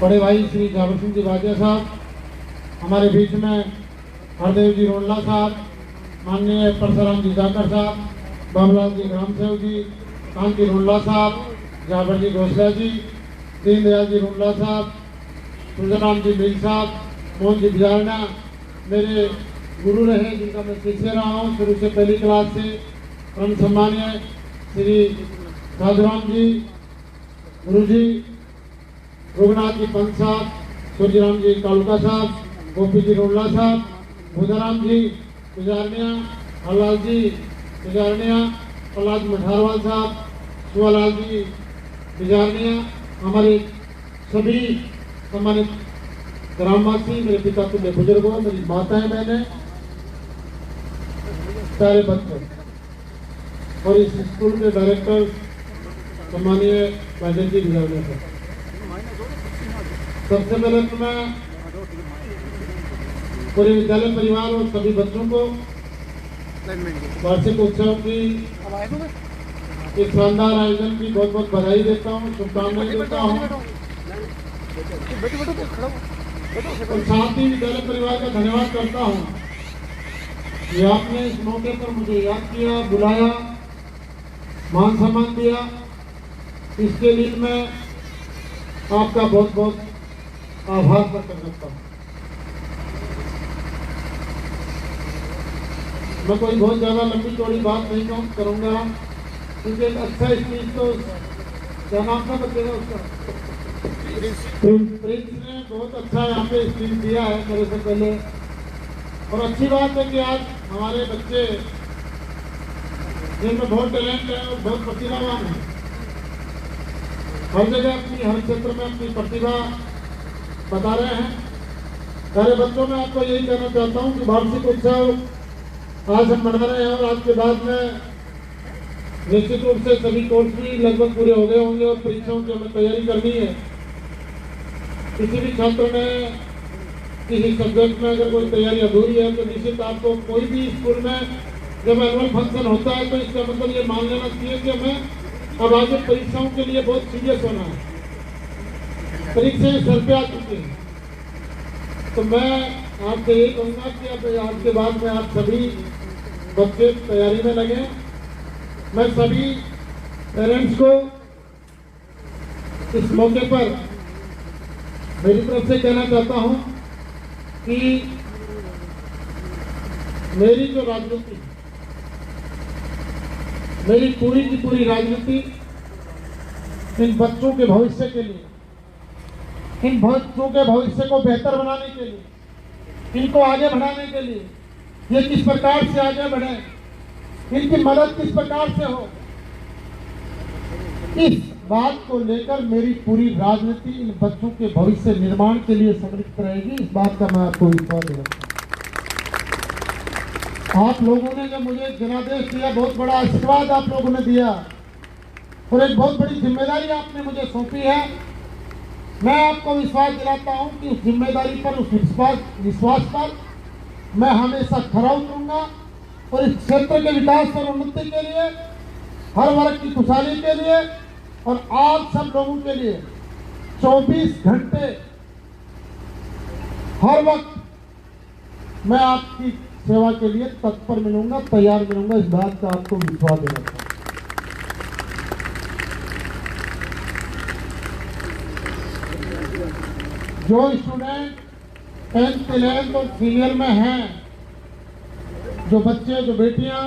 बड़े भाई श्री जावर सिंह जी वाजिया साहब, हमारे बीच में हरदेव जी रोडला साहब, माननीय परसराम जी जाकर साहब, बाबूलाल जी ग्राम सेवक जी, कांति रोडला साहब, जावर जी घोसला जी, दीनदयाल जी रोडला साहब, तुलसीराम जी मील साहब, मोहन जी बिजारना, मेरे गुरु रहे जिनका मैं शिष्य रहा हूँ शुरू से पहली क्लास से, परम सम्मानीय श्री साधुराम जी गुरु जी, रघुनाथ जी पंत साहब, सूर्यराम जी कालुका साहब, गोपी जी रोडला साहब, बुधाराम जी गुजारनिया, हरलाल जी गुजारनिया, प्रहलाद मठारवाल साहब, सुवालाल जी गुजारनिया, हमारे सभी सम्मानित ग्रामवासी, मेरे पिता तुल्य बुजुर्गों, मेरी माताएं बहनें, सारे बच्चों और इस स्कूल के डायरेक्टर सम्मानीय राजेंद्र जी गुजारनिया साहब। सबसे पहले तो मैं पूरे विद्यालय परिवार और सभी बच्चों को वार्षिक उत्सव की इस शानदार आयोजन की बहुत बहुत बधाई देता हूँ, शुभकामनाएं देता हूँ और साथ ही विद्यालय परिवार का धन्यवाद करता हूँ कि आपने इस मौके पर मुझे याद किया, बुलाया, मान सम्मान दिया। इसके लिए मैं आपका बहुत बहुत आभार प्रकट करता हूँ। मैं कोई बहुत ज्यादा लंबी चौड़ी बात नहीं करूंगा क्योंकि एक अच्छा स्पीच तो क्या नाम था बच्चे का उसका प्रिंस ने बहुत अच्छा यहाँ पे स्पीच दिया है मेरे से पहले। और अच्छी बात है कि आज हमारे बच्चे जिनमें बहुत टैलेंट है और बहुत प्रतिभावान है, हर जगह अपनी हर क्षेत्र में अपनी प्रतिभा बता रहे हैं। सारे बच्चों में आपको यही कहना चाहता हूँ कि वार्षिक उत्सव आज हम मना रहे हैं और आज के बाद में निश्चित रूप से सभी कोर्स भी लगभग पूरे हो गए होंगे और परीक्षाओं की हमें तैयारी करनी है। किसी भी छात्र ने किसी सब्जेक्ट में अगर कोई तैयारी अधूरी है तो निश्चित आपको कोई भी स्कूल में जब एनुअल फंक्शन होता है तो इसका मतलब ये मान लेना चाहिए कि हमें अब आगे परीक्षाओं के लिए बहुत सीरियस होना है। परीक्षाएं सर पे आ चुकी हैं, तो मैं आपसे यही कहूँगा कि अब आज के बाद में आप सभी बच्चे तैयारी में लगे। मैं सभी पेरेंट्स को इस मौके पर मेरी तरफ से कहना चाहता हूँ कि मेरी जो राजनीति, मेरी पूरी की पूरी राजनीति इन बच्चों के भविष्य के लिए, इन बच्चों के भविष्य को बेहतर बनाने के लिए, इनको आगे बढ़ाने के लिए, ये किस प्रकार से आगे बढ़े, इनकी मदद किस प्रकार से हो, इस बात को लेकर मेरी पूरी राजनीति इन बच्चों के भविष्य निर्माण के लिए समर्पित रहेगी। इस बात का मैं आपको विश्वास दिलाता हूं। आप लोगों ने जो मुझे जनादेश दिया, बहुत बड़ा आशीर्वाद आप लोगों ने दिया और एक बहुत बड़ी जिम्मेदारी आपने मुझे सौंपी है। मैं आपको विश्वास दिलाता हूं कि उस जिम्मेदारी पर, उस विश्वास पर मैं हमेशा खरा उतरूंगा और इस क्षेत्र के विकास और उन्नति के लिए, हर वर्ग की खुशहाली के लिए और आप सब लोगों के लिए 24 घंटे हर वक्त मैं आपकी सेवा के लिए तत्पर मिलूंगा, तैयार मिलूंगा। इस बात का आपको विश्वास दिलाता हूं। जो स्टूडेंट 10th 11th और सीनियर में हैं, जो बच्चे, जो बेटियां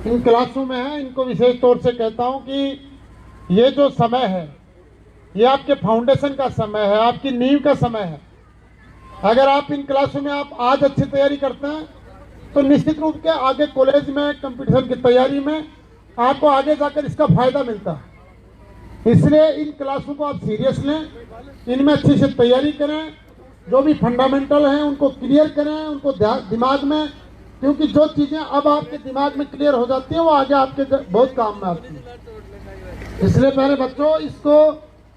इन क्लासों में हैं, इनको विशेष तौर से कहता हूं कि ये जो समय है, ये आपके फाउंडेशन का समय है, आपकी नींव का समय है। अगर आप इन क्लासों में आप आज अच्छी तैयारी करते हैं तो निश्चित रूप से आगे कॉलेज में कंपटीशन की तैयारी में आपको आगे जाकर इसका फायदा मिलता है। इसलिए इन क्लासों को आप सीरियस लें, इनमें अच्छी से तैयारी करें, जो भी फंडामेंटल हैं उनको क्लियर करें, उनको दिमाग में, क्योंकि जो चीज़ें अब आपके दिमाग में क्लियर हो जाती हैं वो आगे आपके बहुत काम में आती हैं। इसलिए पहले बच्चों, इसको,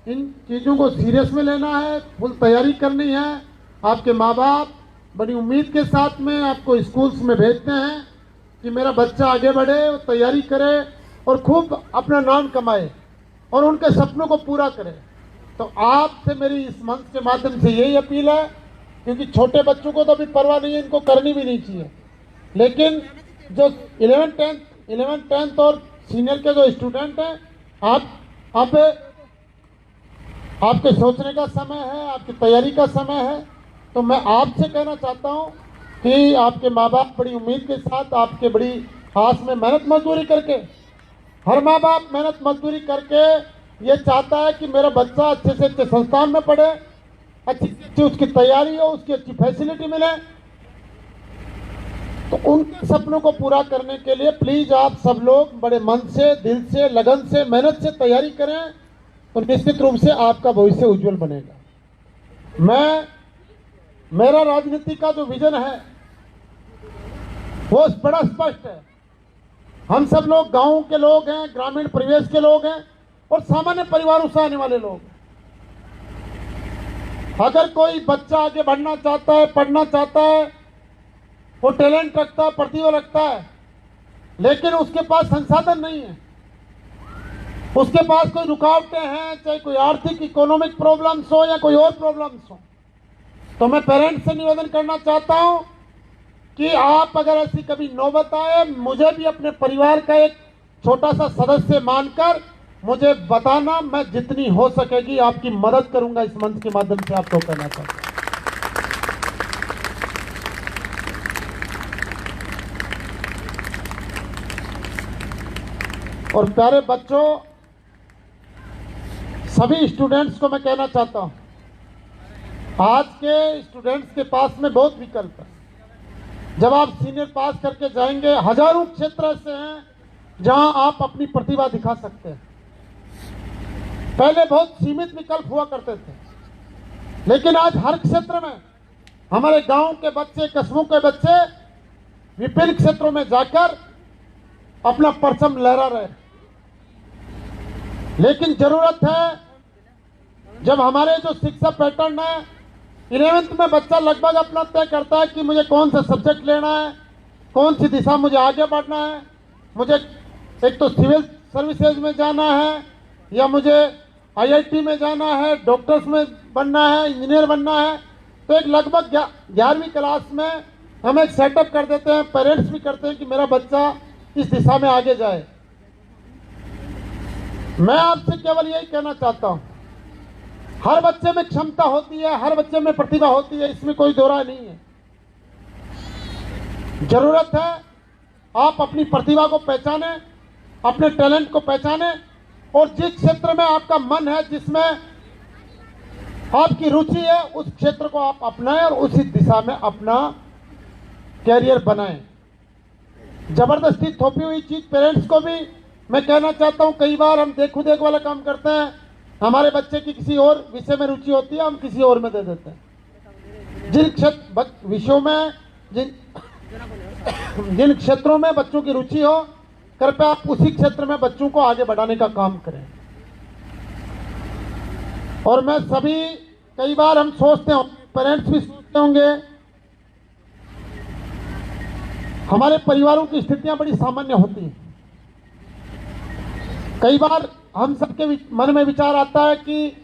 इन चीज़ों को सीरियस में लेना है, फुल तैयारी करनी है। आपके माँ बाप बड़ी उम्मीद के साथ में आपको स्कूल्स में भेजते हैं कि मेरा बच्चा आगे बढ़े, तैयारी करे और खूब अपना नाम कमाए और उनके सपनों को पूरा करे। तो आपसे मेरी इस मंच के माध्यम से यही अपील है, क्योंकि छोटे बच्चों को तो अभी परवाह नहीं है, इनको करनी भी नहीं चाहिए, लेकिन जो 11th 10th और सीनियर के जो स्टूडेंट हैं, आप आपके सोचने का समय है, आपकी तैयारी का समय है। तो मैं आपसे कहना चाहता हूं कि आपके माँ बाप बड़ी उम्मीद के साथ, आपके बड़ी आस में मेहनत मजदूरी करके, हर माँ बाप मेहनत मजदूरी करके ये चाहता है कि मेरा बच्चा अच्छे से अच्छे संस्थान में पढ़े, अच्छी से अच्छी उसकी तैयारी हो, उसकी अच्छी फैसिलिटी मिले। तो उन सपनों को पूरा करने के लिए प्लीज आप सब लोग बड़े मन से, दिल से, लगन से, मेहनत से तैयारी करें, तो निश्चित रूप से आपका भविष्य उज्जवल बनेगा। मेरा राजनीति का जो विजन है वो बड़ा स्पष्ट है। हम सब लोग गांव के लोग हैं, ग्रामीण परिवेश के लोग हैं और सामान्य परिवारों से आने वाले लोग। अगर कोई बच्चा आगे बढ़ना चाहता है, पढ़ना चाहता है, वो टैलेंट रखता है, प्रतिभा रखता है, लेकिन उसके पास संसाधन नहीं है, उसके पास कोई रुकावटें हैं, चाहे कोई आर्थिक इकोनॉमिक प्रॉब्लम्स हो या कोई और प्रॉब्लम्स हो, तो मैं पेरेंट्स से निवेदन करना चाहता हूं कि आप अगर ऐसी कभी नौबत आए, मुझे भी अपने परिवार का एक छोटा सा सदस्य मानकर मुझे बताना, मैं जितनी हो सकेगी आपकी मदद करूंगा। इस मंच के माध्यम से आपको कहना चाहता हूं। और प्यारे बच्चों, सभी स्टूडेंट्स को मैं कहना चाहता हूं, आज के स्टूडेंट्स के पास में बहुत विकल्प है। जब आप सीनियर पास करके जाएंगे, हजारों क्षेत्र ऐसे हैं जहां आप अपनी प्रतिभा दिखा सकते हैं। पहले बहुत सीमित विकल्प हुआ करते थे, लेकिन आज हर क्षेत्र में हमारे गांव के बच्चे, कस्बों के बच्चे विभिन्न क्षेत्रों में जाकर अपना परचम लहरा रहे। लेकिन जरूरत है, जब हमारे जो शिक्षा पैटर्न है, 11th में बच्चा लगभग अपना तय करता है कि मुझे कौन सा सब्जेक्ट लेना है, कौन सी दिशा मुझे आगे बढ़ना है, मुझे एक तो सिविल सर्विसेज में जाना है, या मुझे IIT में जाना है, डॉक्टर्स में बनना है, इंजीनियर बनना है। तो एक लगभग 11वीं क्लास में हम एक सेटअप कर देते हैं, पेरेंट्स भी करते हैं कि मेरा बच्चा इस दिशा में आगे जाए। मैं आपसे केवल यही कहना चाहता हूं, हर बच्चे में क्षमता होती है, हर बच्चे में प्रतिभा होती है, इसमें कोई दो राय नहीं है। जरूरत है आप अपनी प्रतिभा को पहचाने, अपने टैलेंट को पहचाने, और जिस क्षेत्र में आपका मन है, जिसमें आपकी रुचि है, उस क्षेत्र को आप अपनाएं और उसी दिशा में अपना कैरियर बनाएं। जबरदस्ती थोपी हुई चीज पेरेंट्स को भी मैं कहना चाहता हूं, कई बार हम देखो देख वाला काम करते हैं, हमारे बच्चे की किसी और विषय में रुचि होती है, हम किसी और में दे देते हैं। जिन विषयों में, जिन क्षेत्रों में बच्चों की रुचि हो, कृपया आप उसी क्षेत्र में बच्चों को आगे बढ़ाने का काम करें। और मैं सभी, कई बार हम सोचते हैं, पेरेंट्स भी सोचते होंगे, हमारे परिवारों की स्थितियां बड़ी सामान्य होती हैं। कई बार हम सबके मन में विचार आता है कि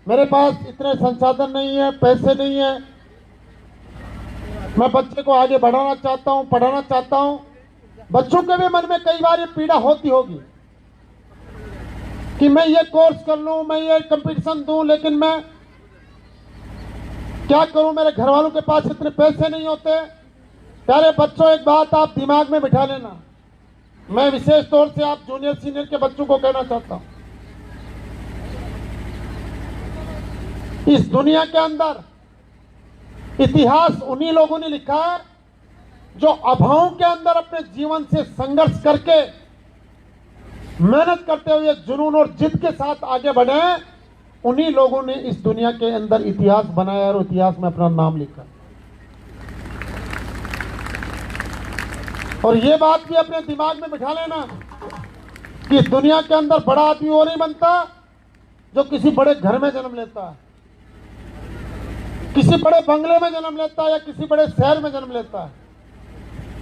मेरे पास इतने संसाधन नहीं है, पैसे नहीं है, मैं बच्चे को आगे बढ़ाना चाहता हूं, पढ़ाना चाहता हूं। बच्चों के भी मन में कई बार ये पीड़ा होती होगी कि मैं ये कोर्स कर लूं, मैं ये कंपटीशन दूं, लेकिन मैं क्या करूं, मेरे घर वालों के पास इतने पैसे नहीं होते। प्यारे बच्चों, एक बात आप दिमाग में बिठा लेना, मैं विशेष तौर से आप जूनियर सीनियर के बच्चों को कहना चाहता हूं, इस दुनिया के अंदर इतिहास उन्हीं लोगों ने लिखा है जो अभावों के अंदर अपने जीवन से संघर्ष करके, मेहनत करते हुए, जुनून और जिद के साथ आगे बढ़े। उन्हीं लोगों ने इस दुनिया के अंदर इतिहास बनाया और इतिहास में अपना नाम लिखा। और ये बात भी अपने दिमाग में बिठा लेना कि इस दुनिया के अंदर बड़ा आदमी वो नहीं बनता जो किसी बड़े घर में जन्म लेता है, किसी बड़े बंगले में जन्म लेता है, या किसी बड़े शहर में जन्म लेता है।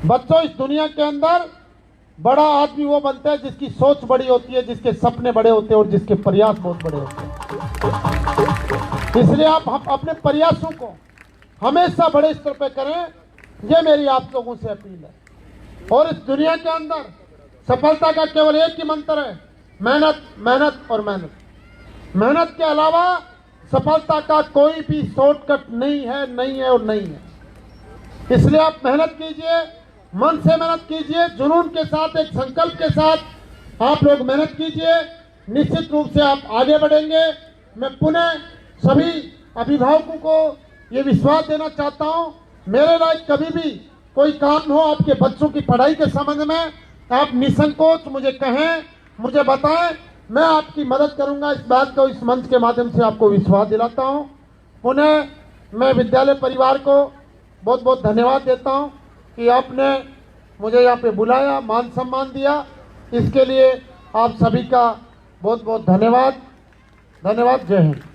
बच्चों, इस दुनिया के अंदर बड़ा आदमी वो बनता है जिसकी सोच बड़ी होती है, जिसके सपने बड़े होते हैं और जिसके प्रयास बहुत बड़े होते हैं। इसलिए आप अपने प्रयासों को हमेशा बड़े स्तर पर करें, ये मेरी आप लोगों से अपील है। और इस दुनिया के अंदर सफलता का केवल एक ही मंत्र है, मेहनत, मेहनत और मेहनत। मेहनत के अलावा सफलता का कोई भी शॉर्टकट नहीं है, नहीं है और नहीं है। इसलिए आप मेहनत कीजिए, मन से मेहनत कीजिए, जुनून के साथ, एक संकल्प के साथ आप लोग मेहनत कीजिए, निश्चित रूप से आप आगे बढ़ेंगे। मैं पुनः सभी अभिभावकों को ये विश्वास देना चाहता हूँ, मेरे लायक कभी भी कोई काम हो आपके बच्चों की पढ़ाई के संबंध में, आप निसंकोच मुझे कहें, मुझे बताएं, मैं आपकी मदद करूंगा। इस बात को इस मंच के माध्यम से आपको विश्वास दिलाता हूं। पुनः मैं विद्यालय परिवार को बहुत बहुत धन्यवाद देता हूं कि आपने मुझे यहाँ पे बुलाया, मान सम्मान दिया, इसके लिए आप सभी का बहुत बहुत धन्यवाद। धन्यवाद। जय हिंद।